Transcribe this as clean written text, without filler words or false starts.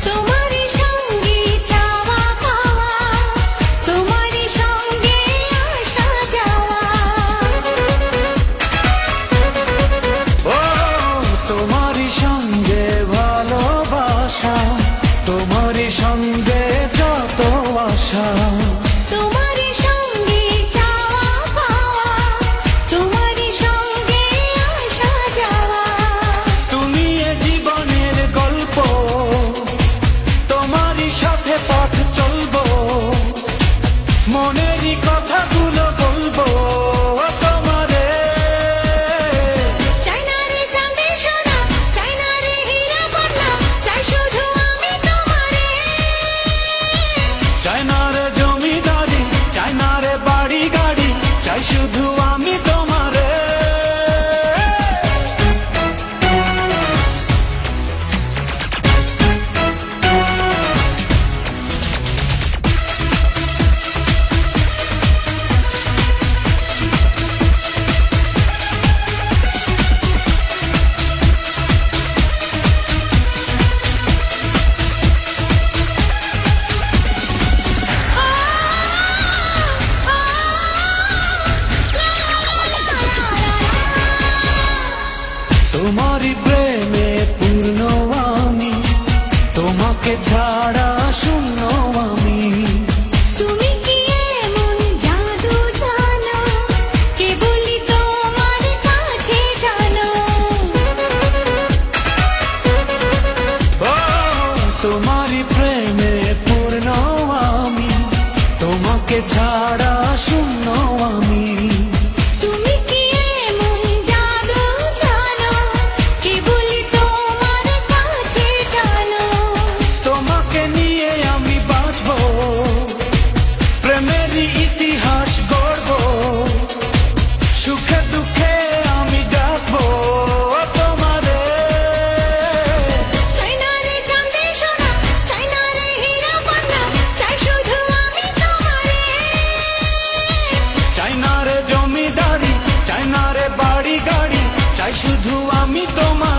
তোমারই সঙ্গে চাওয়া পাওয়া, তোমারই সঙ্গে আসা যাওয়া। ও তোমারই সঙ্গে ভালোবাসা, তোমারই সঙ্গে যত আশা। তোমারই সঙ্গে চাওয়া পাওয়া, তোমারই সঙ্গে আসা যাওয়া। তুমি এ জীবনের গল্প, তোমারই সাথে পথ চলবো, মনেরই কথাগুলো বলবো তোমারে। চাই না রে চাঁদে সোনা, চাই না রে হীরা কন্যা, চাই শুধু আমি তোমারে। চাই না রে জমিদারি, চাই না রে বাড়ি গাড়ি, চাই শুধু আমি তোমারে। তোমারই প্রেমে পূর্ণ আমি, তোমাকে ছাড়া শূন্য আমি। তুমি কি এমন জাদু জানো, কেবলই তোমার কাছে জানো। ও তোমারই প্রেমে পূর্ণ আমি, তোমাকে ছাড়া শূন্য আমি। তুমি কি এমন জাদু জানো, কেবলই তোমার কাছে জানো। তোমাকে নিয়ে আমি বাঁচবো, প্রেমেরই ইতিহাস গড়বো, সুখে দুঃখে আমি ডাকবো তোমারে। চাই না রে চাঁদে সোনা, চাই না রে হীরা কন্যা, চাই শুধু আমি তোমারে। চাই না রে জমিদারি, চাই না রে বাড়ি গাড়ি, চাই শুধু আমি তোমার।